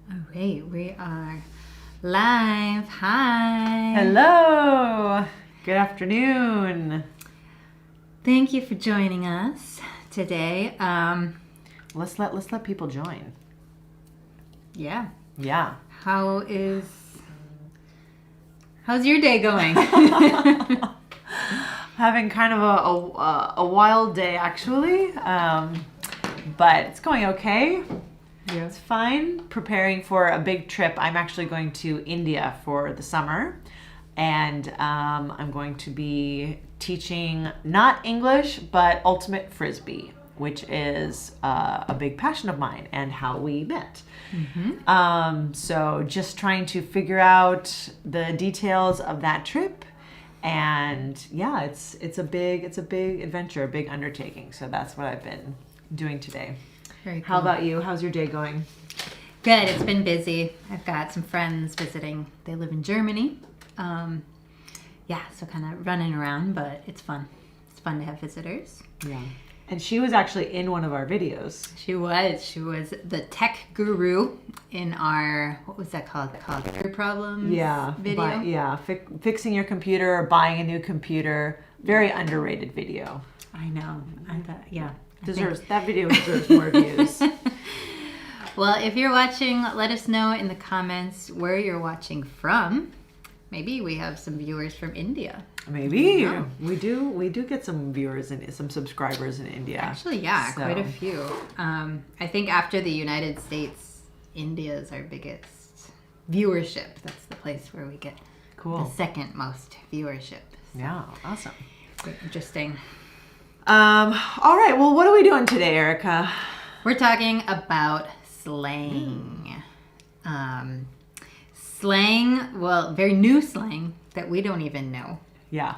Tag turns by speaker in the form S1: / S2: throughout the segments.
S1: All right, we are live. Hi.
S2: Hello. Good afternoon.
S1: Thank you for joining us today.
S2: Let's let people join.
S1: Yeah.
S2: Yeah.
S1: How's your day going?
S2: Having kind of a wild day actually, but it's going okay.
S1: Yeah.
S2: It's fine. Preparing for a big trip. I'm actually going to India for the summer, and I'm going to be teaching not English but ultimate frisbee, which is a big passion of mine and how we met.
S1: Mm-hmm.
S2: So just trying to figure out the details of that trip, and yeah, it's a big adventure, a big undertaking. So that's what I've been doing today.
S1: Very cool.
S2: How about you? How's your day going?
S1: Good. It's been busy. I've got some friends visiting. They live in Germany. Yeah, so kind of running around, but it's fun. It's fun to have visitors.
S2: Yeah. And she was actually in one of our videos.
S1: She was the tech guru in our, what was that called? Computer problems video.
S2: Yeah, fixing your computer or buying a new computer. Very underrated video.
S1: I know. I thought, yeah.
S2: That video deserves more views.
S1: Well, if you're watching, let us know in the comments where you're watching from. Maybe we have some viewers from India.
S2: Maybe we do get some viewers and some subscribers in India.
S1: Actually, yeah, quite a few. I think after the United States, India is our biggest viewership. That's the place where we get the second most viewership. So,
S2: yeah, awesome.
S1: very interesting.
S2: All right. Well, what are we doing today, Erica?
S1: We're talking about slang. Slang, well, very new slang that we don't even know.
S2: Yeah.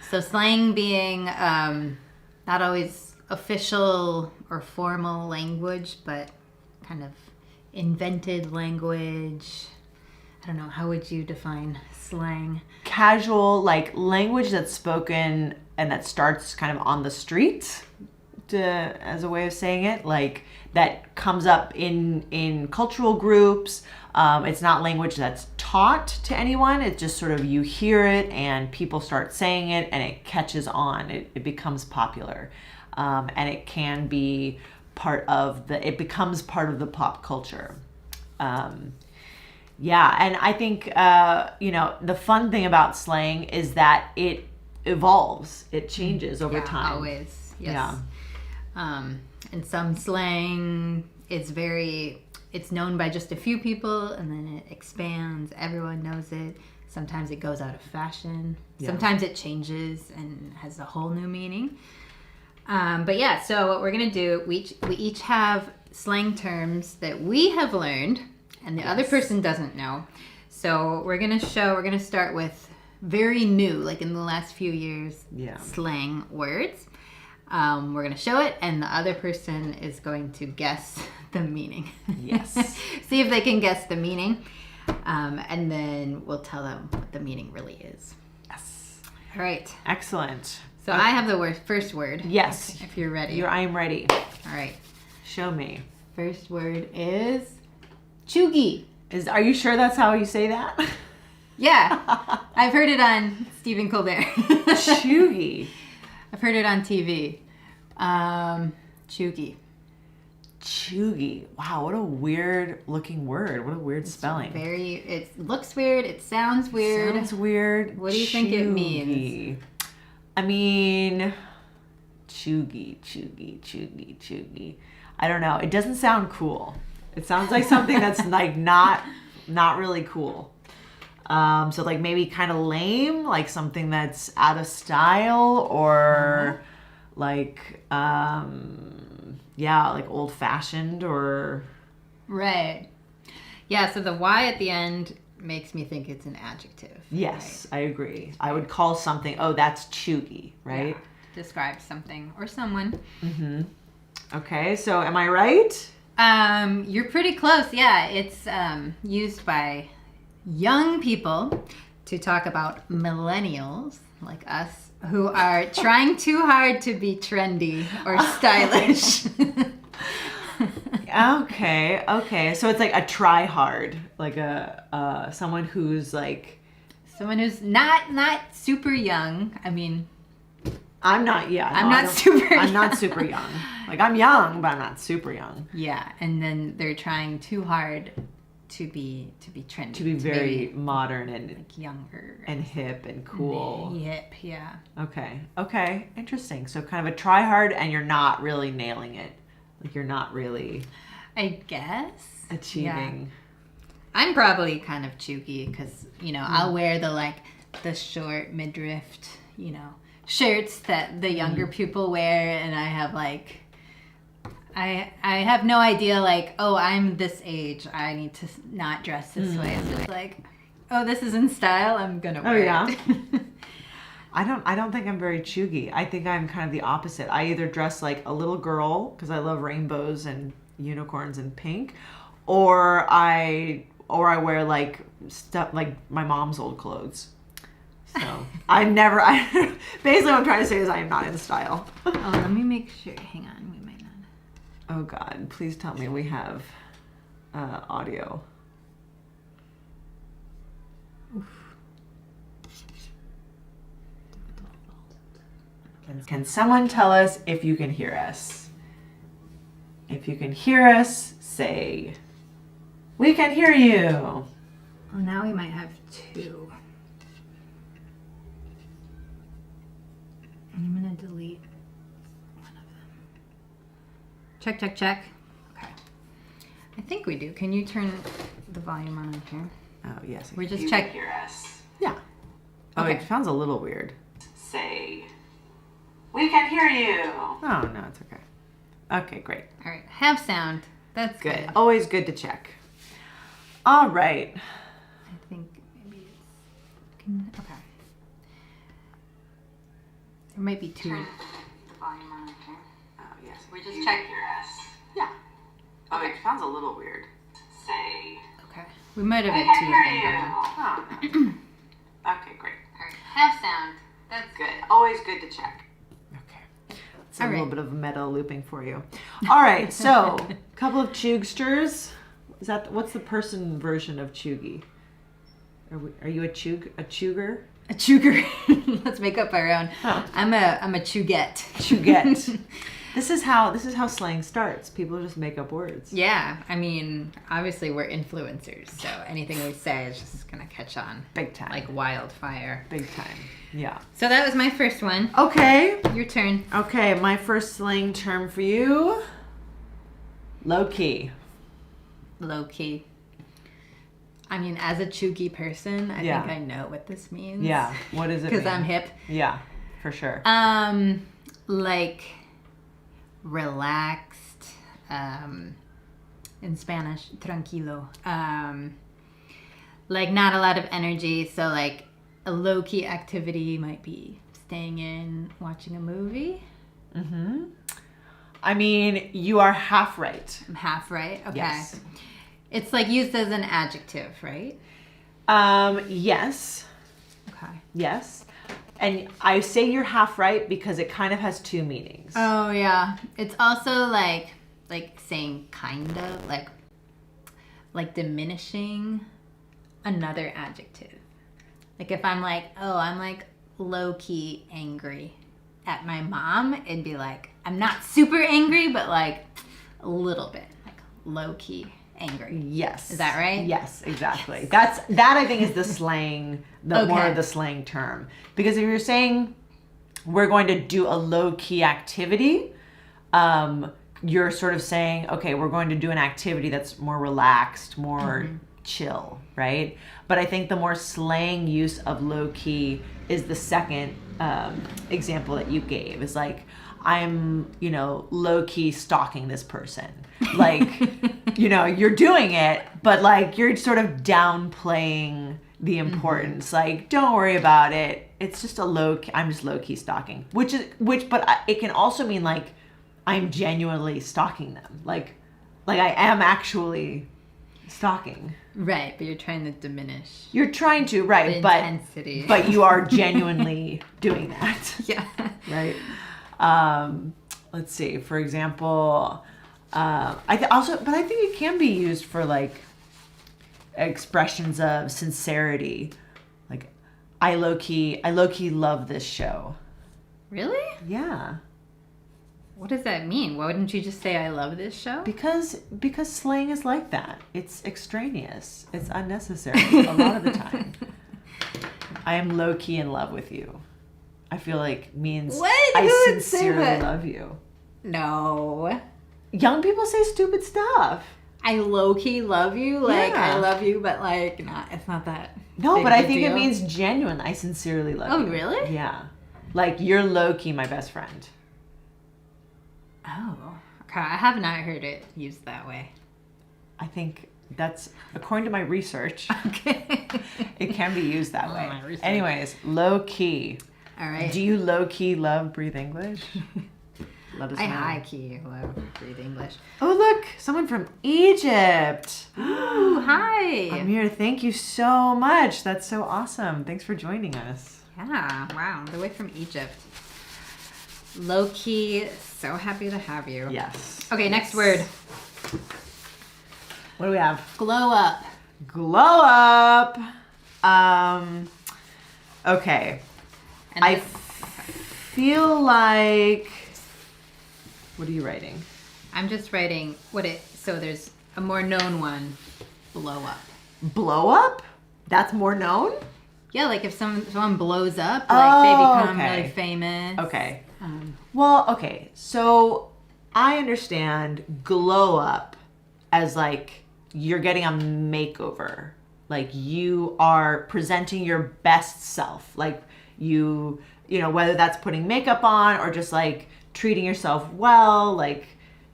S1: So slang being not always official or formal language, but kind of invented language. I don't know, how would you define slang?
S2: Casual, like language that's spoken and that starts kind of on the street, as a way of saying it, like that comes up in cultural groups. It's not language that's taught to anyone. It's just sort of you hear it and people start saying it and it catches on. It becomes popular, and it can be it becomes part of the pop culture. Yeah, and I think the fun thing about slang is that it evolves, it changes over time.
S1: Always, yes. Yeah. And some slang is it's known by just a few people, and then it expands. Everyone knows it. Sometimes it goes out of fashion. Yeah. Sometimes it changes and has a whole new meaning. But yeah, so what we're gonna do, we each have slang terms that we have learned, and the other person doesn't know. So we're gonna start with very new, like in the last few years, slang words. We're going to show it, and the other person is going to guess the meaning.
S2: Yes.
S1: See if they can guess the meaning, and then we'll tell them what the meaning really is.
S2: Yes.
S1: All right.
S2: Excellent.
S1: So I have the first word.
S2: Yes.
S1: If you're ready.
S2: I am ready.
S1: All right.
S2: Show me.
S1: First word is chuggy.
S2: Are you sure that's how you say that?
S1: Yeah. I've heard it on Stephen Colbert.
S2: Chuggy.
S1: I've heard it on TV. Chuggy.
S2: Chuggy. Wow, what a weird looking word. What a weird spelling.
S1: It looks weird. It sounds weird.
S2: Sounds weird.
S1: What do you think it means?
S2: I mean, chuggy. I don't know. It doesn't sound cool. It sounds like something that's like not really cool. So like maybe kind of lame, like something that's out of style, or like like old fashioned, or
S1: right. Yeah, so the Y at the end makes me think it's an adjective.
S2: Yes, right? I agree. I would call something, that's chuggy, right?
S1: Yeah. Describe something or someone.
S2: Mm-hmm. Okay, so am I right?
S1: You're pretty close. Yeah, it's used by young people to talk about millennials like us who are trying too hard to be trendy or stylish.
S2: Okay. So it's like a try hard, like a someone who's like
S1: Someone who's not super young. I mean,
S2: I'm not. Yeah,
S1: I'm not super.
S2: I'm not super young. Like I'm young, but I'm not super young.
S1: Yeah, and then they're trying too hard to be trendy,
S2: To be very modern and
S1: like younger
S2: and hip and cool.
S1: Hip, yeah.
S2: Okay, interesting. So kind of a try hard, and you're not really nailing it. Like you're not really,
S1: I guess,
S2: achieving.
S1: Yeah. I'm probably kind of chuggy because I'll wear the short midriff, shirts that the younger people wear, and I have I have no idea I'm this age, I need to not dress this way. So it's like, oh, this is in style, I'm gonna wear it.
S2: I don't think I'm very chuggy. I think I'm kind of the opposite. I either dress like a little girl because I love rainbows and unicorns and pink, or I wear like stuff like my mom's old clothes. So basically what I'm trying to say is I am not in style.
S1: Oh, let me make sure. Hang on, we might not.
S2: Oh God, please tell me we have audio. Oof. Can someone tell us if you can hear us? If you can hear us, say, we can hear you.
S1: Well, now we might have two. I'm gonna delete one of them. Check. Okay. I think we do. Can you turn the volume on here?
S2: Oh, yes.
S1: We're just checking.
S2: Hear us. Yeah. Oh,
S1: Okay.
S2: It sounds a little weird. Say, we can hear you. Oh, no, it's okay. Okay, great.
S1: All right. Have sound. That's
S2: Good. Always good to check. All right.
S1: I think maybe it's... Okay. There might be two. Turn the volume on here.
S2: Oh, yes.
S1: We're just checking.
S2: Hear us. Yeah. Oh,
S1: Okay.
S2: it sounds a little weird. Say,
S1: Okay. We might have
S2: we
S1: had
S2: can
S1: two
S2: hear
S1: of
S2: you.
S1: them.
S2: Oh, okay, great.
S1: All right. Have sound. That's
S2: Good. Always good to check. Okay. It's a
S1: All
S2: little
S1: right.
S2: bit of meta looping for you. All right. So, a couple of chugsters. What's the person version of chuggy? Are you a chuger?
S1: A chuger. Let's make up our own.
S2: Oh.
S1: I'm a chugette.
S2: Chugette. This is how slang starts. People just make up words.
S1: Yeah, I mean, obviously we're influencers, so anything we say is just gonna catch on
S2: Big time.
S1: like wildfire.
S2: Big time. Yeah.
S1: So that was my first one.
S2: Okay.
S1: Your turn.
S2: Okay, my first slang term for you. Low-key.
S1: Low-key. I mean, as a chuggy person, I think I know what this means.
S2: Yeah. What does it mean?
S1: Because I'm hip.
S2: Yeah, for sure.
S1: Like relaxed. In Spanish, tranquilo. Like not a lot of energy. So like a low-key activity might be staying in, watching a movie.
S2: Mm-hmm. I mean, you are half right.
S1: I'm half right. Okay.
S2: Yes.
S1: It's like used as an adjective, right?
S2: Yes.
S1: Okay.
S2: Yes. And I say you're half right because it kind of has two meanings.
S1: Oh yeah. It's also like saying kind of like diminishing another adjective. Like if I'm like, oh, I'm like low-key angry at my mom, it'd be like, I'm not super angry, but like a little bit, like low-key angry.
S2: Yes.
S1: Is that right?
S2: Yes, exactly. That I think is the slang, more of the slang term. Because if you're saying we're going to do a low-key activity, you're sort of saying, okay, we're going to do an activity that's more relaxed, more chill, right? But I think the more slang use of low-key is the second example that you gave. Is like, I'm, low-key stalking this person. Like, you're doing it, but like you're sort of downplaying the importance. Like, don't worry about it. It's just I'm just low-key stalking. But it can also mean like I'm genuinely stalking them. Like I am actually stalking.
S1: Right, but you're trying to diminish.
S2: You're trying to, right,
S1: the intensity.
S2: But you are genuinely doing that.
S1: Yeah.
S2: Right. Let's see. For example, But I think it can be used for like expressions of sincerity. Like, I low key love this show.
S1: Really?
S2: Yeah.
S1: What does that mean? Why wouldn't you just say I love this show?
S2: Because slang is like that. It's extraneous. It's unnecessary a lot of the time. I am low key in love with you. I feel like means
S1: What?
S2: I
S1: Who would say
S2: sincerely
S1: that?
S2: love you.
S1: No.
S2: Young people say stupid stuff.
S1: I low-key love you. Like,
S2: Yeah.
S1: I love you, but like, it's not that.
S2: No,
S1: big
S2: but
S1: of
S2: I
S1: a
S2: think it
S1: deal.
S2: means genuine. I sincerely love you.
S1: Oh, really?
S2: Yeah. Like, you're low key my best friend.
S1: Oh. Okay. I have not heard it used that way.
S2: I think that's, according to my research,
S1: Okay.
S2: it can be used that
S1: Oh,
S2: way.
S1: my research.
S2: Anyways, low key.
S1: All right.
S2: Do you low key love Breathe English? Let us know.
S1: I high-key love Breathe English.
S2: Oh, look, someone from Egypt.
S1: Ooh, hi.
S2: Amir, thank you so much. That's so awesome. Thanks for joining us.
S1: Yeah, wow. The way from Egypt. Low-key, so happy to have you.
S2: Yes.
S1: Okay, next word.
S2: What do we have?
S1: Glow up.
S2: Glow up. Okay.
S1: And
S2: I
S1: this-
S2: feel like. What are you writing?
S1: I'm just writing so there's a more known one, blow up.
S2: Blow up? That's more known?
S1: Yeah, like if someone blows up, like they become
S2: okay.
S1: really famous.
S2: Okay.
S1: Um,
S2: Well, okay. So I understand glow up as like you're getting a makeover. Like you are presenting your best self. Like you know, whether that's putting makeup on or just like treating yourself well, like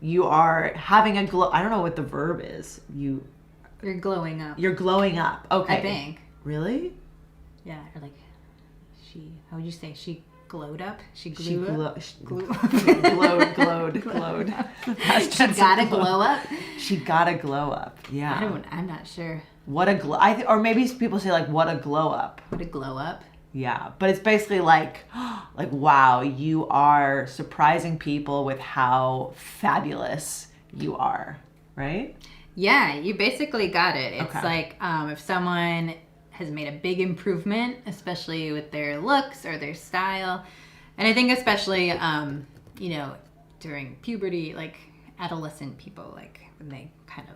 S2: you are having a glow. I don't know what the verb is.
S1: you're glowing up.
S2: You're glowing up. Okay.
S1: I think.
S2: Really?
S1: Yeah, or like how would you say? She glowed up? She
S2: She
S1: glowed up?
S2: glowed.
S1: She gotta glow up?
S2: She gotta glow up. Yeah.
S1: I'm not sure.
S2: What a glow. Or maybe people say like, what a glow up.
S1: What a glow up?
S2: Yeah. But it's basically like, wow, you are surprising people with how fabulous you are. Right?
S1: Yeah, you basically got it. It's
S2: Okay.
S1: like if someone has made a big improvement, especially with their looks or their style. And I think especially, during puberty, like adolescent people, like when they kind of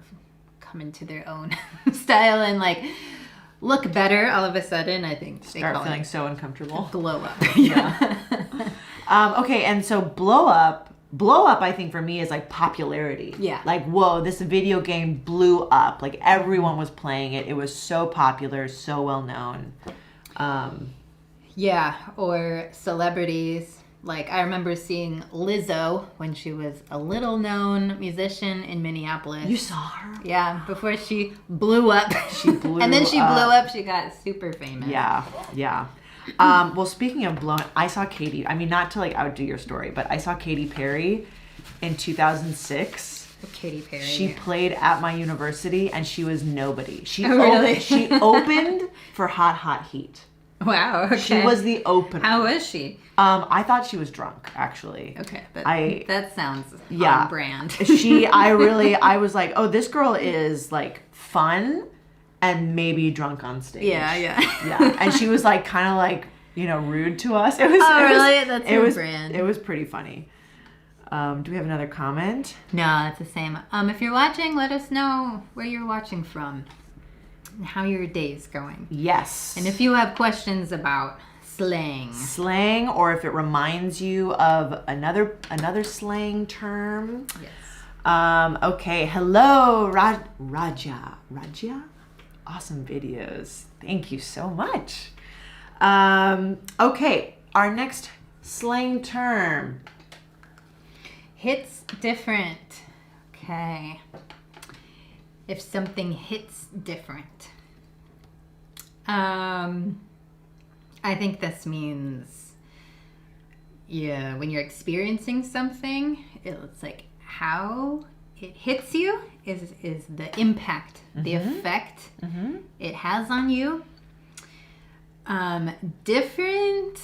S1: come into their own style and like look better all of a sudden, I think they
S2: Start
S1: call
S2: feeling
S1: it
S2: so uncomfortable.
S1: glow up. Yeah.
S2: Okay, and so blow up I think for me is like popularity.
S1: Yeah.
S2: Like, whoa, this video game blew up. Like everyone was playing it. It was so popular, so well known.
S1: Yeah, or celebrities. Like I remember seeing Lizzo when she was a little known musician in Minneapolis.
S2: You saw her?
S1: Yeah, before she blew up.
S2: She blew
S1: And then she
S2: up.
S1: blew up, she got super famous.
S2: Yeah, yeah. Well, speaking of blowing, I saw Katy. I mean, not to like outdo your story, but I saw Katy Perry in 2006.
S1: Katy Perry.
S2: She played at my university, and she was nobody. She
S1: Oh, really?
S2: she opened for Hot Hot Heat.
S1: Wow, okay.
S2: She was the opener.
S1: How was she?
S2: I thought she was drunk, actually.
S1: Okay, that sounds
S2: Yeah.
S1: on brand.
S2: I was like, oh, this girl is like fun and maybe drunk on stage.
S1: Yeah.
S2: Yeah. And she was like kind of like, rude to us. It was
S1: Really? That's her brand.
S2: It was pretty funny. Do we have another comment?
S1: No, it's the same. If you're watching, let us know where you're watching from and how your day's going.
S2: Yes.
S1: And if you have questions about slang,
S2: or if it reminds you of another slang term.
S1: yes.
S2: Okay. Hello, Raja. Awesome videos. Thank you so much. Okay. Our next slang term.
S1: Hits different. Okay. If something hits different. I think this means, yeah, when you're experiencing something, it's like how it hits you is the impact, the effect it has on you. Different,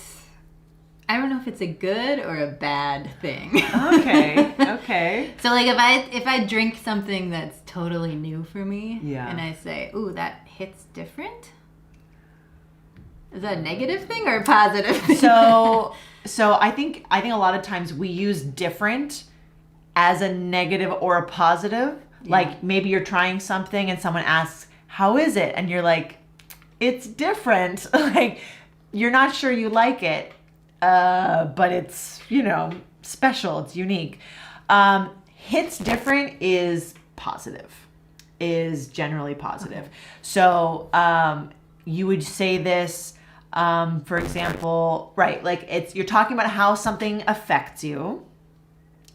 S1: I don't know if it's a good or a bad thing.
S2: Okay. Okay.
S1: So like if I drink something that's totally new for me, and I say, "Ooh, that hits different," is that a negative thing or a positive thing?
S2: So I think a lot of times we use different as a negative or a positive. Yeah. Like maybe you're trying something and someone asks, "How is it?" And you're like, "It's different." Like you're not sure you like it, but it's, special. It's unique. Hits different is positive, is generally positive. Okay. So you would say this, for example, right? Like you're talking about how something affects you.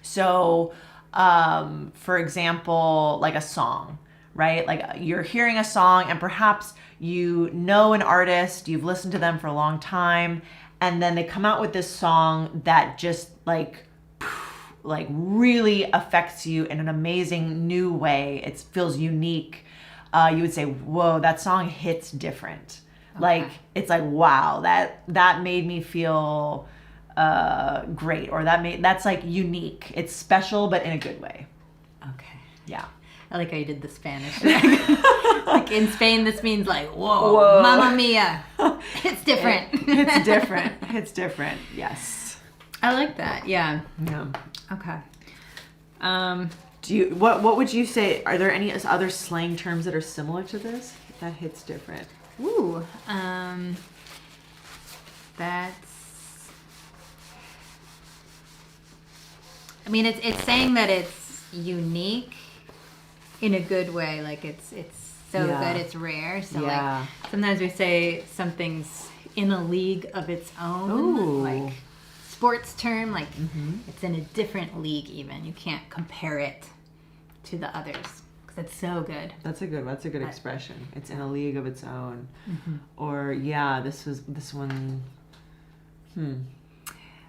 S2: So, for example, like a song, right? Like you're hearing a song and perhaps you know an artist, you've listened to them for a long time, and then they come out with this song that just like really affects you in an amazing new way. It feels unique. You would say, whoa, that song hits different. Okay. Like, it's like, wow, that made me feel great, or that's like unique. It's special, but in a good way. Okay. Yeah.
S1: I like how you did the Spanish. Like in Spain, this means like, whoa. Mamma mia. It's different.
S2: It's different. It's different. Yes.
S1: I like that. Yeah.
S2: Yeah.
S1: Okay.
S2: What would you say? Are there any other slang terms that are similar to this that hits different?
S1: Ooh. That's. I mean, it's saying that it's unique in a good way. Like it's so good, it's rare. So like sometimes we say something's in a league of its own.
S2: Ooh.
S1: Like sports term, like it's in a different league even. You can't compare it to the others because it's so good.
S2: That's a good expression. It's in a league of its own. Or this one.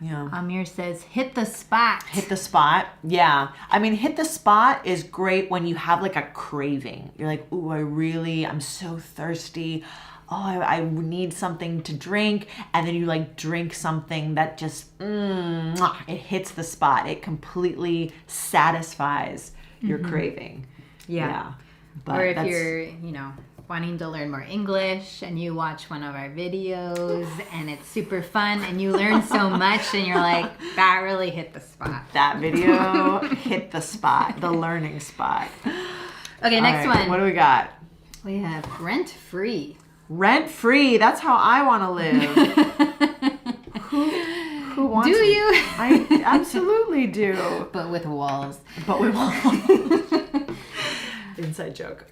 S2: Yeah.
S1: Amir says, hit the spot.
S2: Hit the spot. Yeah. I mean, hit the spot is great when you have like a craving. You're like, ooh, I'm so thirsty. Oh, I need something to drink. And then you like drink something that just, it hits the spot. It completely satisfies your craving.
S1: Yeah.
S2: But
S1: or if you're, wanting to learn more English and you watch one of our videos and it's super fun and you learn so much and you're like, that really hit the spot.
S2: That video hit the spot, the learning spot.
S1: Okay, next one.
S2: What do we got?
S1: We have rent-free.
S2: Rent-free, that's how I want to live. Who wants
S1: Do you?
S2: I absolutely do.
S1: But with walls.
S2: Inside joke.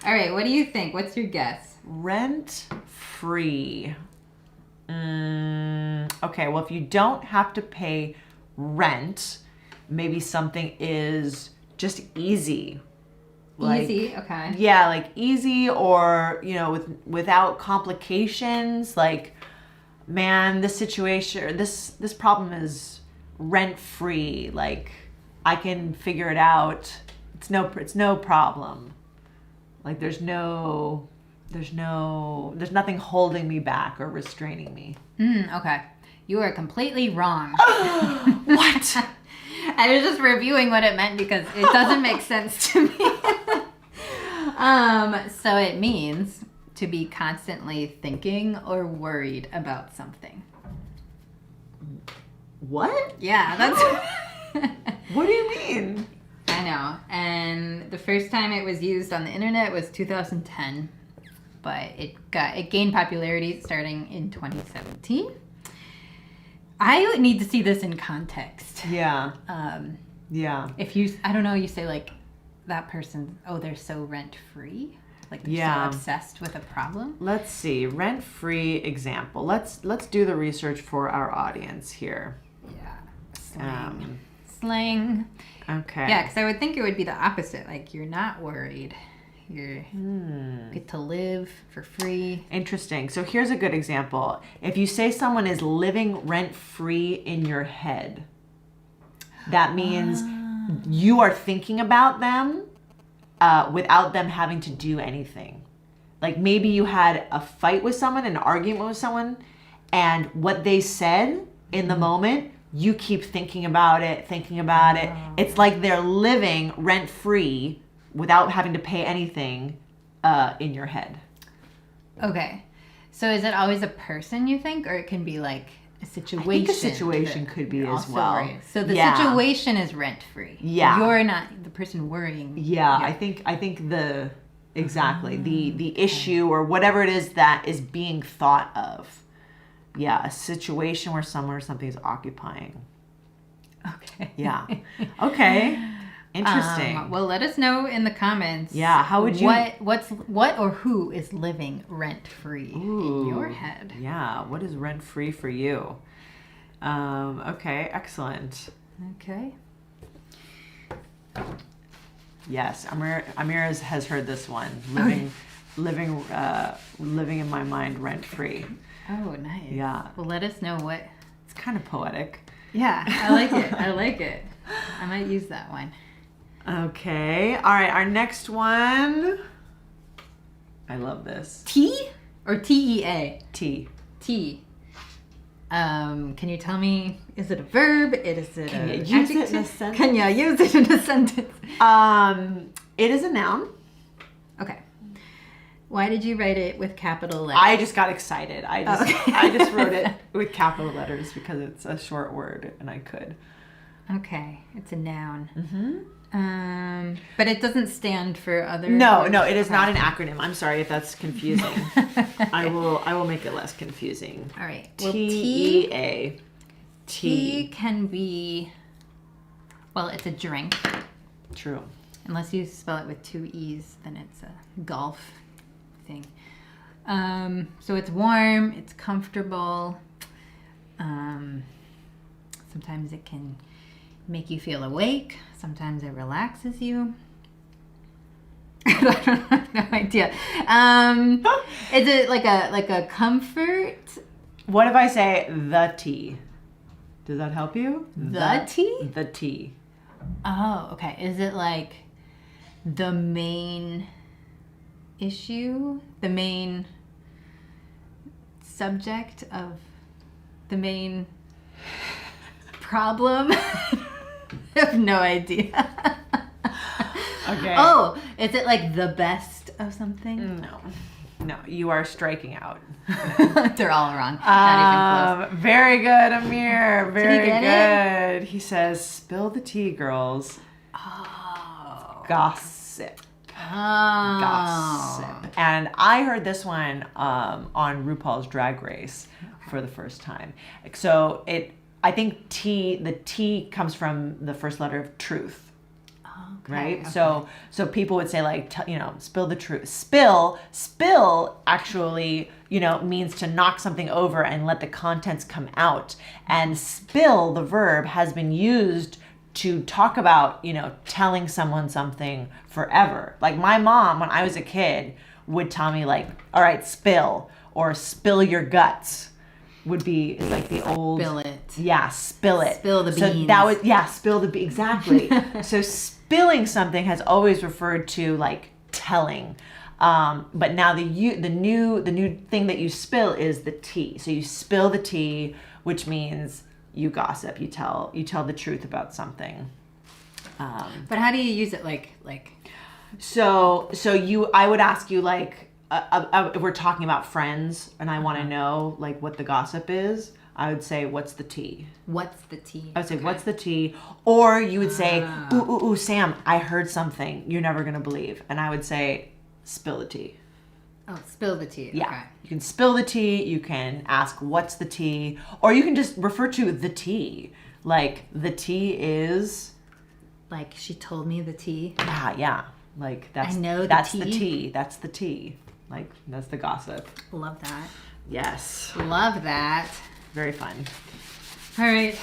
S1: All right, what do you think? What's your guess?
S2: Rent-free. Okay, well, if you don't have to pay rent, maybe something is just easy.
S1: Easy, okay.
S2: Yeah, like easy, or, without complications. Like, man, this situation, this problem is rent-free. Like, I can figure it out. It's no problem. Like there's nothing holding me back or restraining me.
S1: Okay. You are completely wrong.
S2: What?
S1: I was just reviewing what it meant because it doesn't make sense to me. So it means to be constantly thinking or worried about something.
S2: What?
S1: Yeah, that's...
S2: What do you mean?
S1: I know. And the first time it was used on the internet was 2010, but it gained popularity starting in 2017. I need to see this in context.
S2: Yeah. Yeah.
S1: If you, I don't know, you say like that person, they're so rent-free, like they're so obsessed with a problem.
S2: Let's see, rent-free example. Let's do the research for our audience here.
S1: Yeah. Slang.
S2: Okay.
S1: Yeah, because I would think it would be the opposite. Like, you're not worried. You get to live for free.
S2: Interesting. So here's a good example. If you say someone is living rent-free in your head, that means you are thinking about them without them having to do anything. Like maybe you had a fight with someone, an argument with someone, and what they said in the moment, you keep thinking about it. It's like they're living rent-free without having to pay anything in your head.
S1: Okay. So is it always a person, you think? Or it can be like a situation?
S2: I think a situation could be as well.
S1: Right. So the situation is rent-free.
S2: Yeah.
S1: You're not the person worrying.
S2: Yeah, I think the issue or whatever it is that is being thought of. Yeah, a situation where someone or something is occupying.
S1: Okay.
S2: Yeah. Okay. Interesting.
S1: Well, let us know in the comments.
S2: Yeah, how would you...
S1: What or who is living rent-free in your head?
S2: Yeah, what is rent-free for you? Okay, excellent.
S1: Okay.
S2: Yes, Amir has heard this one. Living in my mind rent-free.
S1: Oh, nice.
S2: Yeah.
S1: Well, let us know what...
S2: It's kind of poetic.
S1: Yeah, I like it. I like it. I might use that one.
S2: Okay. All right, our next one. I love this.
S1: T or T-E-A?
S2: T.
S1: T. Can you tell me, is it a verb? Is it
S2: Can
S1: an
S2: you use
S1: adjective?
S2: it in a sentence?
S1: Can you use it in a sentence?
S2: It is a noun.
S1: Okay. Why did you write it with capital letters?
S2: I just got excited. I just wrote it with capital letters because it's a short word and I could.
S1: Okay, it's a noun.
S2: Mm-hmm.
S1: But it doesn't stand for other.
S2: No, it is not an acronym. I'm sorry if that's confusing. I will make it less confusing.
S1: All right. Well,
S2: T-E-A.
S1: Tea can be. Well, it's a drink.
S2: True.
S1: Unless you spell it with 2 E's, then it's a golf thing. So it's warm. It's comfortable. Sometimes it can make you feel awake. Sometimes it relaxes you. I have no idea. Is it like a comfort?
S2: What if I say the tea? Does that help you?
S1: The tea?
S2: The tea.
S1: Oh, okay. Is it like the main issue? The main subject of the main problem? I have no idea.
S2: Okay.
S1: Oh, is it like the best of something?
S2: No, you are striking out.
S1: They're all wrong. Not even close.
S2: Very good, Amir. Very
S1: get
S2: good. He says, "Spill the tea, girls."
S1: Oh.
S2: Gossip.
S1: Oh.
S2: Gossip. And I heard this one on RuPaul's Drag Race for the first time. So I think the T comes from the first letter of truth.
S1: Okay,
S2: right?
S1: okay.
S2: So people would say like, spill the truth. Spill actually, means to knock something over and let the contents come out. And spill, the verb, has been used to talk about, telling someone something forever. Like my mom, when I was a kid, would tell me like, all right, spill, or spill your guts. Would be like the old
S1: Spill it.
S2: Yeah, spill it.
S1: Spill the beans.
S2: So that was spill the beans. Exactly. So spilling something has always referred to like telling. But now the new thing that you spill is the tea. So you spill the tea, which means you gossip. You tell the truth about something.
S1: But how do you use it? Like.
S2: So I would ask you like. If we're talking about friends and I want to know like what the gossip is, I would say, what's the tea?
S1: What's the tea?
S2: I would say, what's the tea? Or you would say, ooh, Sam, I heard something you're never going to believe. And I would say, spill the tea.
S1: Oh, spill the tea.
S2: Yeah.
S1: Okay.
S2: You can spill the tea. You can ask, what's the tea? Or you can just refer to the tea. Like, the tea is...
S1: Like, she told me the tea.
S2: Yeah. Like, that's the tea. That's the tea. Like, that's the gossip.
S1: Love that.
S2: Yes.
S1: Love that.
S2: Very fun.
S1: All right.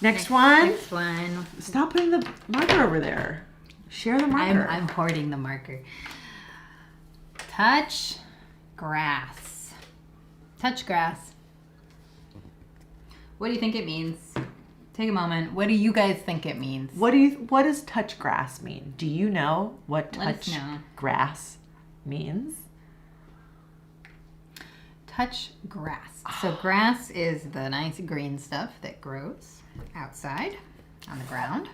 S2: Next one.
S1: Next one.
S2: Stop putting the marker over there. Share the marker.
S1: I'm hoarding the marker. Touch grass. Touch grass. What do you think it means? Take a moment. What do you guys think it means?
S2: What does touch grass mean? Do you know what touch grass means?
S1: touch grass. So grass is the nice green stuff that grows outside on the ground.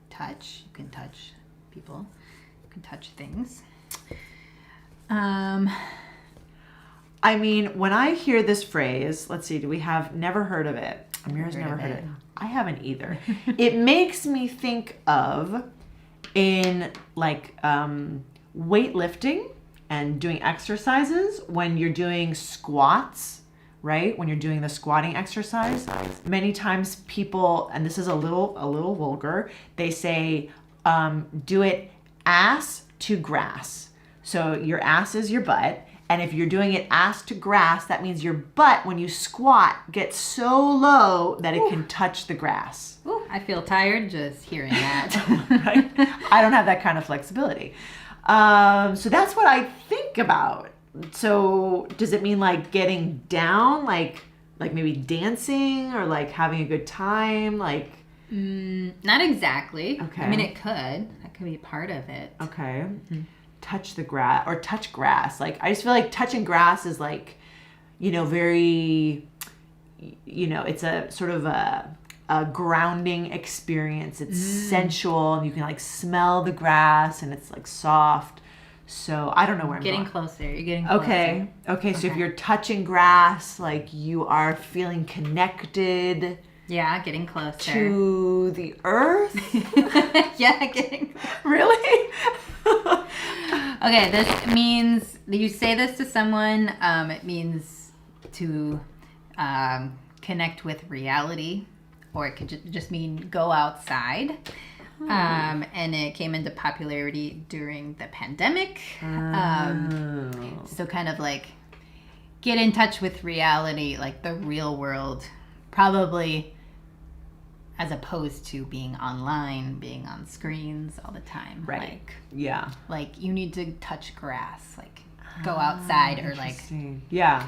S1: Touch. You can touch people. You can touch things.
S2: I mean, when I hear this phrase, let's see, do we have never heard of it? Amira's never heard it. I haven't either. It makes me think of in like weightlifting and doing exercises when you're doing squats, right? When you're doing the squatting exercise, many times people, and this is a little vulgar, they say, do it ass to grass. So your ass is your butt. And if you're doing it ass to grass, that means your butt, when you squat, gets so low that it can touch the grass.
S1: Ooh, I feel tired just hearing that.
S2: Right? I don't have that kind of flexibility. So that's what I think about. So does it mean like getting down, like maybe dancing or like having a good time? Like
S1: not exactly.
S2: Okay.
S1: I mean, it could. That could be part of it.
S2: Okay. Mm-hmm. Touch the grass or touch grass. Like, I just feel like touching grass is like, very, it's a sort of a grounding experience. It's sensual and you can like smell the grass and it's like soft. So I don't know where I'm
S1: getting
S2: going.
S1: closer. You're getting closer.
S2: Okay. So if you're touching grass, like you are feeling connected.
S1: Yeah, getting closer.
S2: To the earth?
S1: Yeah, getting
S2: Really?
S1: Okay, this means you say this to someone. It means to connect with reality, or it could just mean go outside. And it came into popularity during the pandemic. So kind of like get in touch with reality, like the real world, probably, as opposed to being online, being on screens all the time.
S2: Right.
S1: Like you need to touch grass, like go outside or like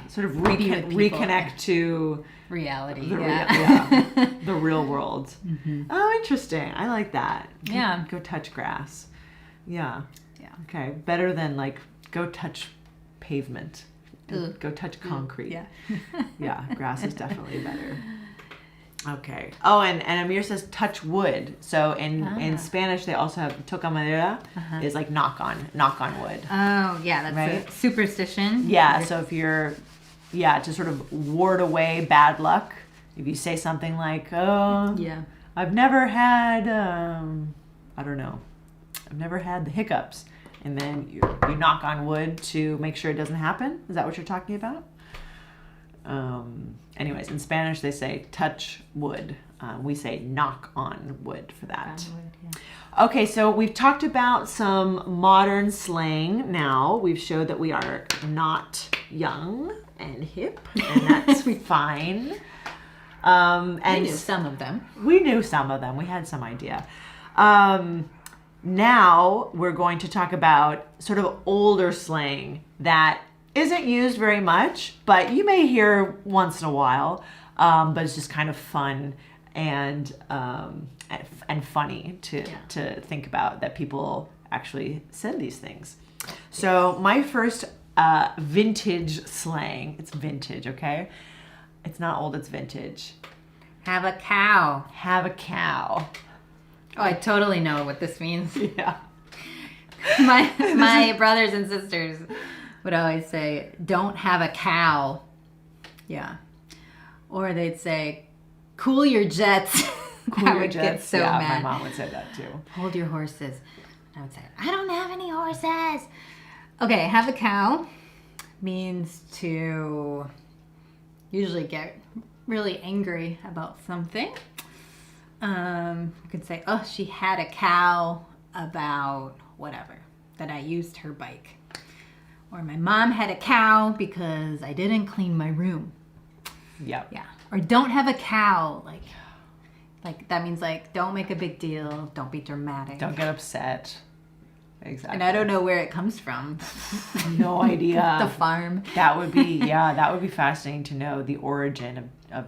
S2: sort of
S1: people.
S2: reconnect to
S1: reality.
S2: the real world. Mm-hmm. Oh, interesting. I like that.
S1: Yeah.
S2: Go touch grass. Yeah. Okay. Better than like go touch pavement. Go touch concrete.
S1: Yeah.
S2: Yeah. Grass is definitely better. Okay. Oh, and Amir says touch wood. So in Spanish they also have toca madera is like knock on wood.
S1: Oh yeah, that's
S2: right?
S1: a superstition.
S2: Yeah. So if you're to sort of ward away bad luck, if you say something like, "Oh, yeah, I've never had I don't know, I've never had the hiccups," and then you knock on wood to make sure it doesn't happen. Is that what you're talking about? Anyways, in Spanish they say touch wood. We say knock on wood for that. Okay, so we've talked about some modern slang now. We've showed that we are not young and hip, and that's fine. And
S1: we knew some of them.
S2: We had some idea. Now we're going to talk about sort of older slang that isn't used very much, but you may hear once in a while. But it's just kind of fun and funny to think about that people actually said these things. So my first vintage slang, it's vintage, okay? It's not old, it's vintage.
S1: Have a cow.
S2: Have a cow.
S1: Oh, I totally know what this means.
S2: Yeah.
S1: My brothers and sisters would always say, "Don't have a cow." Yeah. Or they'd say, "Cool your jets."
S2: Cool your jets.
S1: Get so
S2: yeah,
S1: mad.
S2: My mom would say that too.
S1: Hold your horses. I would say, "I don't have any horses." Okay, have a cow means to usually get really angry about something. You could say, "Oh, she had a cow about whatever, that I used her bike." Or my mom had a cow because I didn't clean my room.
S2: Yep.
S1: Yeah. Or don't have a cow. Like that means like don't make a big deal. Don't be dramatic.
S2: Don't get upset. Exactly.
S1: And I don't know where it comes from.
S2: No idea.
S1: The farm.
S2: That would be fascinating to know the origin of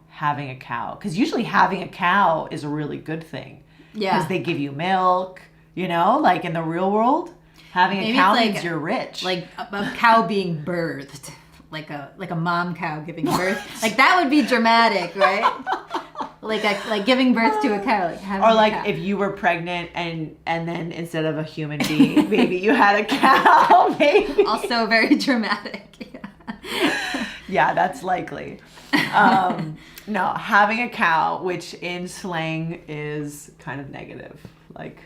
S2: having a cow. Because usually having a cow is a really good thing.
S1: Yeah.
S2: Because they give you milk, like in the real world. Having a
S1: Maybe
S2: cow
S1: it's
S2: means you're rich.
S1: Like a cow being birthed, like a mom cow giving birth. Like that would be dramatic, right? like giving birth to a cow, like having
S2: or like
S1: a cow.
S2: if you were pregnant and then instead of a human being, maybe you had a cow. Maybe.
S1: Also very dramatic.
S2: Yeah, that's likely. No, having a cow, which in slang is kind of negative, like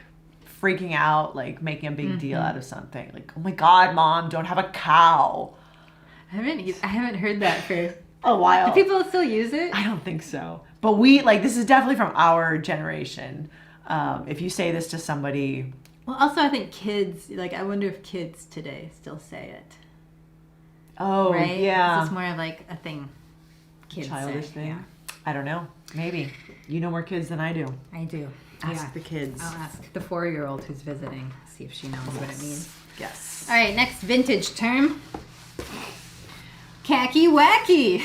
S2: freaking out, like making a big deal out of something. Like, oh my God, Mom, don't have a cow.
S1: I haven't heard that for
S2: A while.
S1: Do people still use it?
S2: I don't think so. But we, like, this is definitely from our generation. If you say this to somebody.
S1: Well, also I think kids, like I wonder if kids today still say it.
S2: Oh,
S1: Right?
S2: yeah.
S1: Is this more of like a thing kids
S2: Childish
S1: say?
S2: thing.
S1: Yeah.
S2: I don't know. Maybe. You know more kids than I do.
S1: I do.
S2: Ask the kids.
S1: I'll ask the 4-year-old who's visiting, see if she knows what it means.
S2: Yes.
S1: All right, next vintage term. Khaki wacky.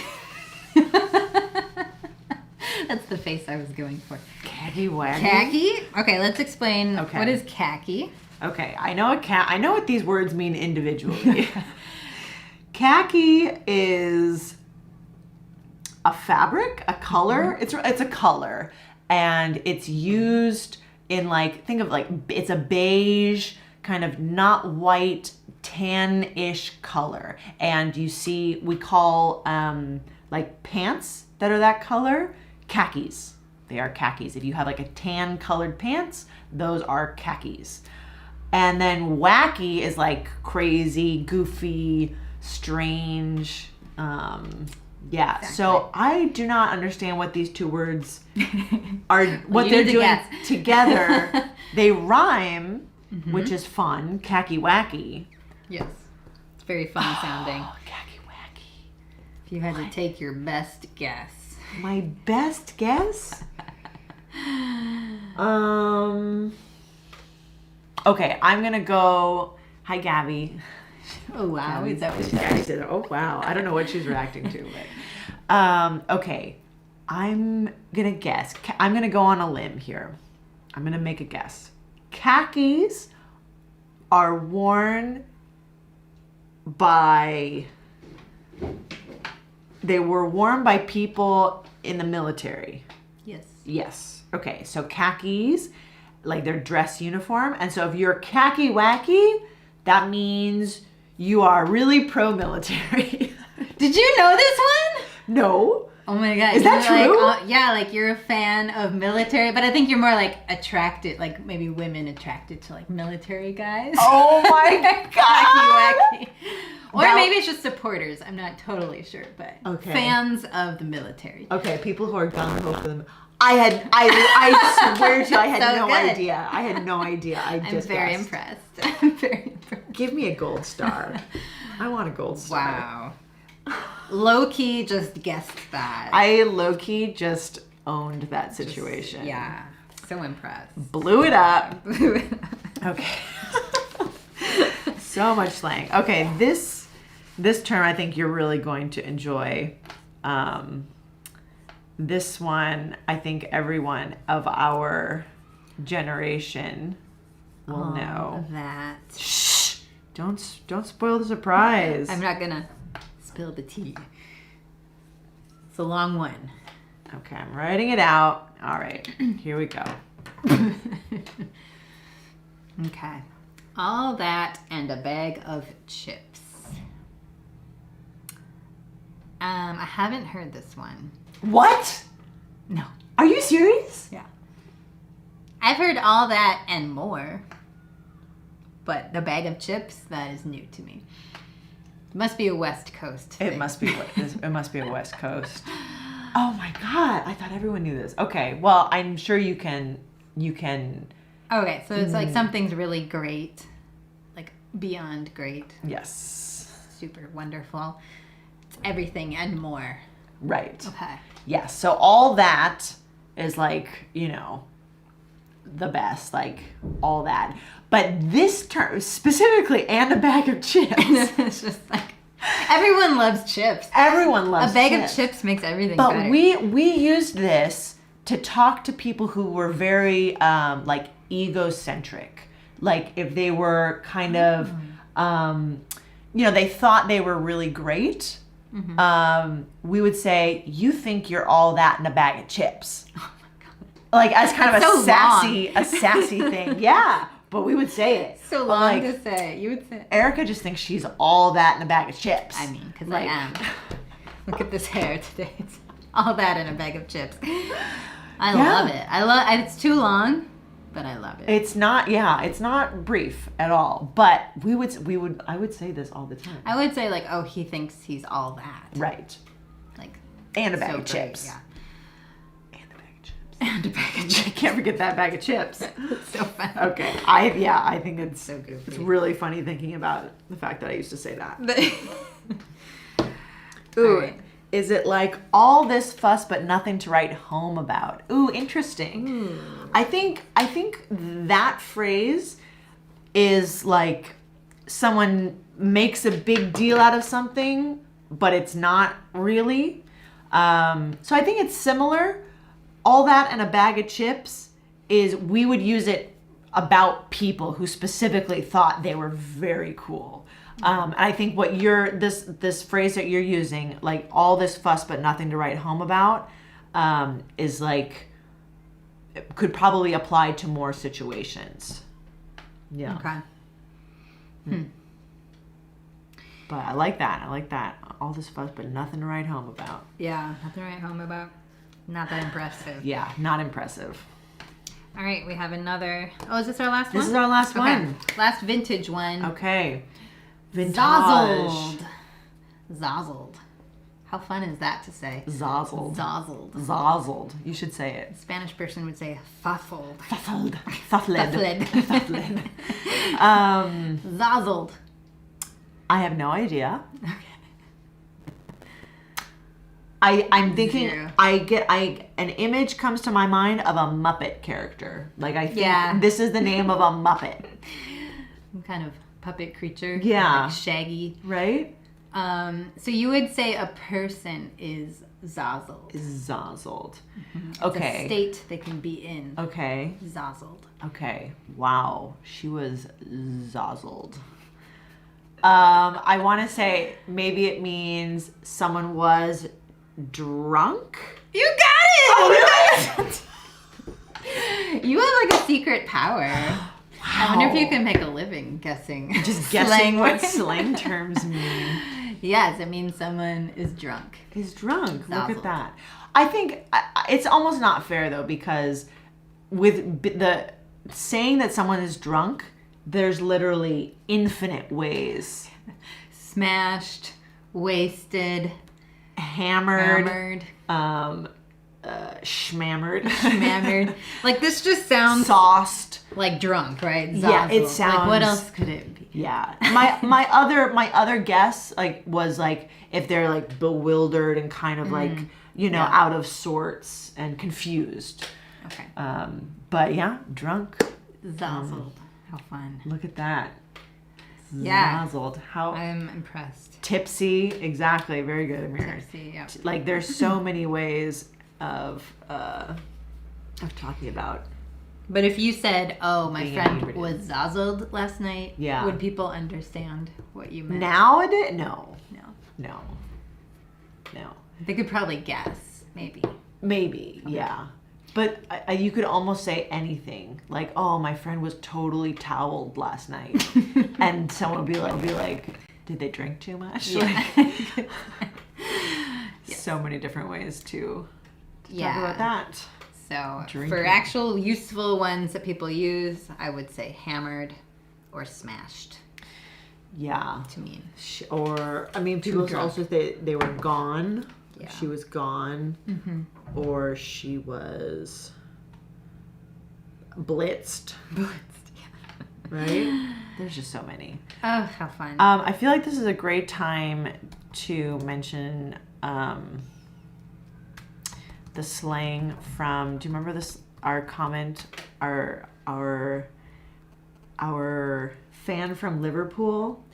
S1: That's the face I was going for.
S2: Khaki wacky.
S1: Khaki? Okay, let's explain
S2: Okay.
S1: what is khaki.
S2: Okay, I know I know what these words mean individually. Khaki is a fabric, a color. It's a color, and it's used in like think of like it's a beige kind of not white tan-ish color, and you see we call like pants that are that color khakis. They are khakis. If you have like a tan colored pants, those are khakis. And then wacky is like crazy, goofy, strange. Yeah.
S1: Exactly.
S2: So I do not understand what these two words are, what
S1: you
S2: they're
S1: need to
S2: doing
S1: guess.
S2: together. They rhyme, which is fun. Khaki wacky.
S1: Yes. It's very fun sounding.
S2: Oh, khaki wacky.
S1: If you had to take your best guess.
S2: My best guess? Okay, I'm gonna go. Hi, Gabby.
S1: Oh, wow. Is that what you
S2: Gabby said, "Oh wow." I don't know what she's reacting to, but okay. I'm gonna guess. I'm gonna go on a limb here. I'm gonna make a guess. Khakis are worn by. They were worn by people in the military.
S1: Yes.
S2: Yes. Okay. So khakis, like their dress uniform. And so if you're khaki wacky, that means you are really pro-military.
S1: Did you know this one?
S2: No.
S1: Oh my God.
S2: Is that
S1: You're
S2: true?
S1: Like, yeah, like you're a fan of military, but I think you're more like attracted, like maybe women attracted to like military guys.
S2: Oh my God.
S1: Wacky, wacky. Or
S2: That-
S1: maybe it's just supporters. I'm not totally sure, but
S2: Okay.
S1: fans of the military.
S2: Okay, people who are gung-ho for them. I swear to you, I had
S1: So
S2: no
S1: good.
S2: idea. I had no idea. I'm
S1: I'm very
S2: guessed.
S1: impressed. I'm very impressed.
S2: Give me a gold star. I want a gold star.
S1: Wow. LOWKEY just guessed that.
S2: I low-key just owned that situation.
S1: Yeah. So impressed.
S2: Blew it up. Okay. So much slang. Okay, this term I think you're really going to enjoy. This one I think everyone of our generation will know.
S1: That.
S2: Shh! Don't spoil the surprise.
S1: I'm not gonna spill the tea. It's a long one.
S2: Okay, I'm writing it out. All right, here we go.
S1: Okay. All that and a bag of chips. I haven't heard this one.
S2: What?
S1: No.
S2: Are you serious?
S1: Yeah. I've heard all that and more. But the bag of chips, that is new to me. It must be a West Coast thing.
S2: It must be a West Coast. Oh my God! I thought everyone knew this. Okay, well, I'm sure you can.
S1: Okay, so it's like something's really great. Like beyond great.
S2: Yes.
S1: Super wonderful. It's everything and more.
S2: Right.
S1: Okay.
S2: Yes. So all that is like, the best, like all that. But this term specifically, and a bag of chips.
S1: It's just like everyone loves chips.
S2: Everyone loves
S1: A bag
S2: chips.
S1: of chips makes everything
S2: But
S1: better.
S2: we used this to talk to people who were very like egocentric. Like if they were kind of, they thought they were really great. We would say, you think you're all that in a bag of chips. Oh my God. Like as kind of a sassy thing. Yeah. But we would say it.
S1: So long to say. You would say.
S2: Erica just thinks she's all that in a bag of chips.
S1: I mean, because I am. Look at this hair today. It's all that in a bag of chips. I love it. It's too long, but I love it.
S2: It's not brief at all. But I would say this all the time.
S1: I would say like, oh, he thinks he's all that.
S2: Right.
S1: Like,
S2: and a bag of chips.
S1: Yeah.
S2: And a bag of chips. Can't forget that bag of chips.
S1: It's so funny.
S2: Okay. I think it's
S1: so good.
S2: It's really funny thinking about the fact that I used to say that.
S1: Ooh. Right.
S2: Is it like all this fuss but nothing to write home about? Ooh, interesting. I think that phrase is like someone makes a big deal out of something, but it's not really. So I think it's similar. All that and a bag of chips is we would use it about people who specifically thought they were very cool. And I think what this phrase that you're using, like all this fuss but nothing to write home about, is like, it could probably apply to more situations. Yeah.
S1: Okay.
S2: But I like that. All this fuss but nothing to write home about.
S1: Yeah, nothing to write home about. Not that impressive.
S2: Yeah, not impressive.
S1: All right, we have another. Oh, is this our last one?
S2: This is our last one.
S1: Last vintage one.
S2: Okay. Vintage.
S1: Zazzled. How fun is that to say?
S2: Zazzled.
S1: Zazzled.
S2: Zazzled. You should say it.
S1: A Spanish person would say fuffled.
S2: Fuffled. Fuffled.
S1: Fuffled. Zazzled.
S2: I have no idea. Okay. I'm thinking an image comes to my mind of a Muppet character. Like I think this is the name of a Muppet.
S1: Some kind of puppet creature.
S2: Yeah.
S1: Like Shaggy.
S2: Right?
S1: So you would say a person is zazzled.
S2: Zazzled.
S1: Mm-hmm.
S2: Okay.
S1: It's a state they can be in.
S2: Okay.
S1: Zazzled.
S2: Okay. Wow. She was zazzled. I want to say maybe it means someone was drunk.
S1: You got it!
S2: Oh, really?
S1: You have like a secret power. Wow. I wonder if you can make a living guessing.
S2: Just guessing what slang terms mean.
S1: Yes, it means someone is drunk.
S2: Is drunk.
S1: Zazzled.
S2: Look at that. I think it's almost not fair though, because with the saying that someone is drunk, there's literally infinite ways.
S1: Smashed, wasted,
S2: hammered, schmammered.
S1: Like this just sounds
S2: sauced,
S1: like drunk, right? Zazzled.
S2: Yeah, it sounds.
S1: Like what else could it be?
S2: Yeah, my other guess was like if they're like bewildered and kind of like out of sorts and confused.
S1: Okay.
S2: But yeah, drunk.
S1: Zazzled. How fun.
S2: Look at that.
S1: Yeah.
S2: Zazzled. How
S1: I'm impressed.
S2: Tipsy. Exactly. Very good, Amir.
S1: Tipsy, yeah.
S2: Like there's so many ways of talking about.
S1: But if you said, "Oh, my friend
S2: inebriated.
S1: was zazzled last night,"
S2: yeah,
S1: would people understand what you meant?
S2: Nowadays, no.
S1: They could probably guess, maybe.
S2: Maybe, okay. Yeah. But you could almost say anything, like, "Oh, my friend was totally toweled last night," and someone would be like, "Did they drink too much?"
S1: Yeah.
S2: Like, so many different ways to talk about that.
S1: So
S2: drinking.
S1: For actual useful ones that people use, I would say hammered or smashed.
S2: Yeah.
S1: To mean.
S2: Or people also say they were gone.
S1: Yeah.
S2: She was gone.
S1: Mm-hmm.
S2: Or she was blitzed. Right? There's just so many.
S1: Oh, how fun.
S2: I feel like this is a great time to mention the slang from, do you remember this, our comment, our fan from Liverpool?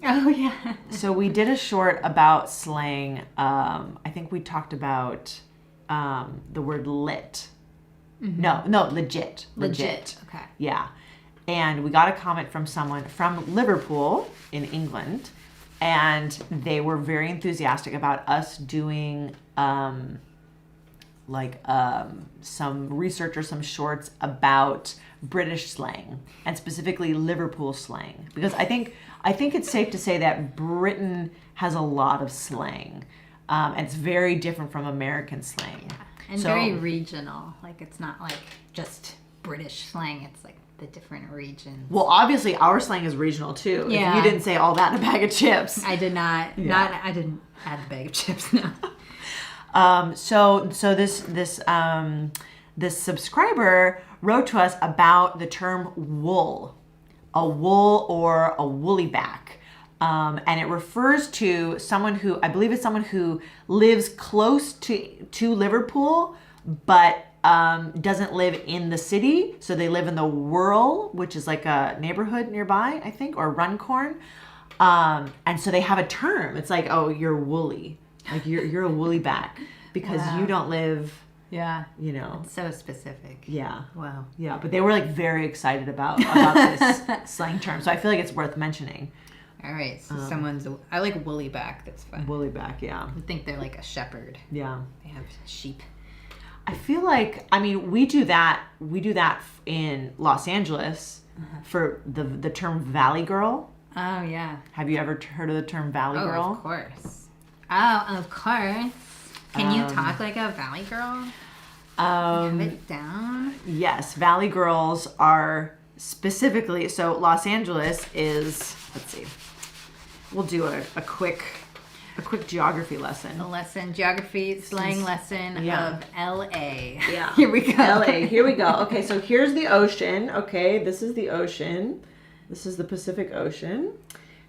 S1: Oh, yeah.
S2: So we did a short about slang. I think we talked about the word lit. Mm-hmm. No, legit.
S1: Legit. Okay.
S2: Yeah. And we got a comment from someone from Liverpool in England, and they were very enthusiastic about us doing some research or some shorts about British slang, and specifically Liverpool slang, because I think it's safe to say that Britain has a lot of slang, and it's very different from American slang.
S1: And very regional. Like, it's not like just British slang. It's like the different regions.
S2: Well, obviously our slang is regional too.
S1: Yeah.
S2: If you didn't say all that in a bag of chips.
S1: I did not.
S2: Yeah.
S1: I didn't add the bag of chips. No.
S2: So this subscriber wrote to us about the term wool, a wool or a woolly back. And it refers to someone who, I believe it's someone who lives close to Liverpool, but doesn't live in the city. So they live in the Wirral, which is like a neighborhood nearby, I think, or Runcorn. And so they have a term. It's like, oh, you're woolly. Like you're a woolly back because you don't live,
S1: Yeah.
S2: you know.
S1: It's so specific.
S2: Yeah.
S1: Wow.
S2: Yeah. But they were like very excited about this slang term. So I feel like it's worth mentioning.
S1: All right. So I like woolly back. That's fun.
S2: Woolly back, yeah.
S1: I think they're like a shepherd.
S2: Yeah.
S1: They have sheep.
S2: I feel like, I mean, we do that in Los Angeles for the term Valley Girl.
S1: Oh, yeah.
S2: Have you ever heard of the term Valley Girl?
S1: Oh, of course. Oh, of course. Can you talk like a Valley Girl? Have it down?
S2: Yes, Valley Girls are specifically, so Los Angeles is, let's see, we'll do a quick geography lesson.
S1: Geography slang lesson of LA.
S2: Yeah.
S1: Here we go.
S2: LA, here we go. Okay, so here's the ocean. Okay, this is the ocean. This is the Pacific Ocean.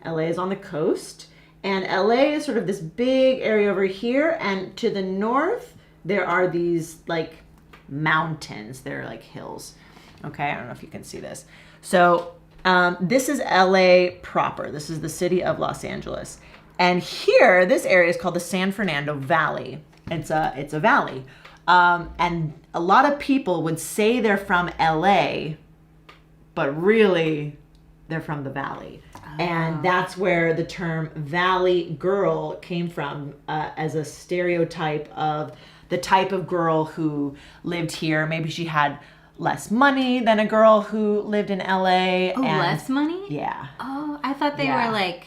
S2: LA is on the coast. And LA is sort of this big area over here. And to the north, there are these like mountains. They're like hills. Okay, I don't know if you can see this. So this is LA proper. This is the city of Los Angeles. And here, this area is called the San Fernando Valley. It's a valley. And a lot of people would say they're from LA, but really they're from the valley. And that's where the term Valley Girl came from, as a stereotype of the type of girl who lived here. Maybe she had less money than a girl who lived in LA.
S1: Oh, less money?
S2: Yeah.
S1: Oh, I thought they were like...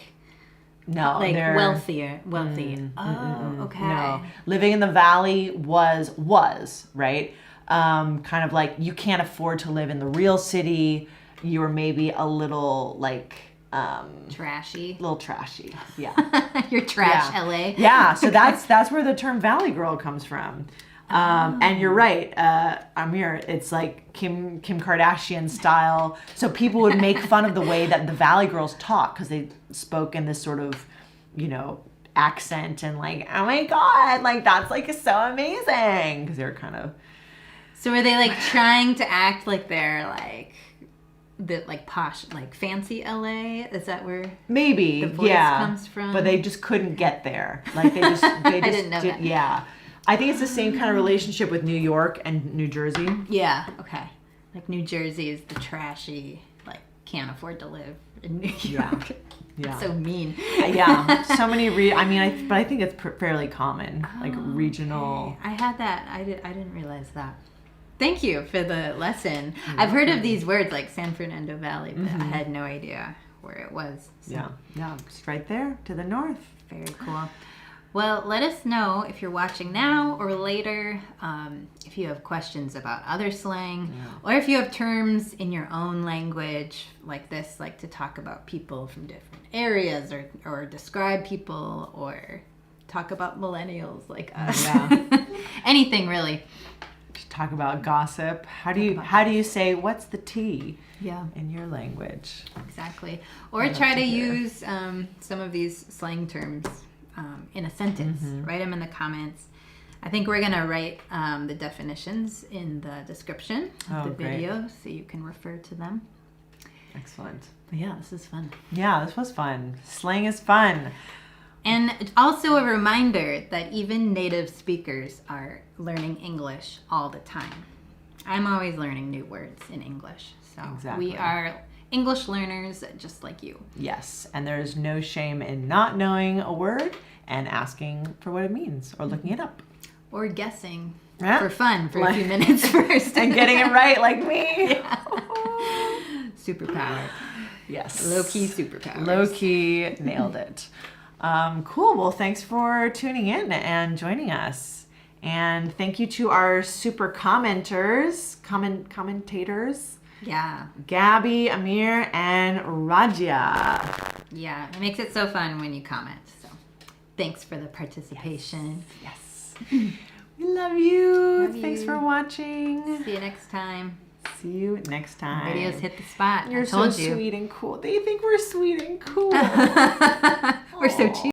S2: No,
S1: like
S2: they're
S1: wealthy. Okay.
S2: No, living in the valley was right. Kind of like you can't afford to live in the real city. You were maybe a little like
S1: trashy.
S2: Little trashy. Yeah.
S1: You're trash,
S2: Yeah.
S1: LA.
S2: Yeah. So that's where the term Valley Girl comes from. And you're right, Amir. It's like Kim Kardashian style. So people would make fun of the way that the Valley Girls talk because they spoke in this sort of, accent and like, oh my god, like that's like so amazing because they're kind of.
S1: So are they like trying to act like they're like the like posh, like fancy LA? Is that where
S2: maybe
S1: the voice comes from?
S2: But they just couldn't get there. Like they just
S1: I didn't know that.
S2: Yeah. I think it's the same kind of relationship with New York and New Jersey.
S1: Yeah, okay. Like New Jersey is the trashy, like can't afford to live in New York.
S2: Yeah.
S1: So mean.
S2: Yeah. So many but I think it's fairly common, like regional.
S1: Okay. I had that. I didn't realize that. Thank you for the lesson. I've heard of these words like San Fernando Valley, but I had no idea where it was. So.
S2: Yeah. It's right there to the north.
S1: Very cool. Well, let us know if you're watching now or later, if you have questions about other slang, or if you have terms in your own language like this, like to talk about people from different areas or describe people or talk about millennials like us. Yeah. Anything really.
S2: Just talk about gossip. How do you say what's the tea?
S1: Yeah.
S2: In your language.
S1: Exactly. Or try to use some of these slang terms in a sentence. Write them in the comments. I think we're going to write the definitions in the description of the video so you can refer to them.
S2: Excellent.
S1: But yeah, this is fun.
S2: Yeah, this was fun. Slang is fun.
S1: And also a reminder that even native speakers are learning English all the time. I'm always learning new words in English. So
S2: Exactly.
S1: we are English learners just like you.
S2: Yes, and there's no shame in not knowing a word and asking for what it means or looking it up.
S1: Or guessing
S2: Yeah.
S1: for fun for a few minutes first.
S2: And getting it right like me.
S1: Yeah. Superpower.
S2: Yes.
S1: Low-key superpower.
S2: Low-key nailed it. Cool. Well, thanks for tuning in and joining us. And thank you to our super commentators,
S1: Yeah.
S2: Gabby, Amir, and Raja.
S1: Yeah. It makes it so fun when you comment. So thanks for the participation.
S2: Yes. We love you.
S1: Love
S2: Thanks
S1: you.
S2: for watching.
S1: See you next time.
S2: See you next time.
S1: Videos hit the spot.
S2: You're
S1: I told
S2: so
S1: you.
S2: sweet and cool. They think we're sweet and cool.
S1: We're so
S2: Aw.
S1: cheap.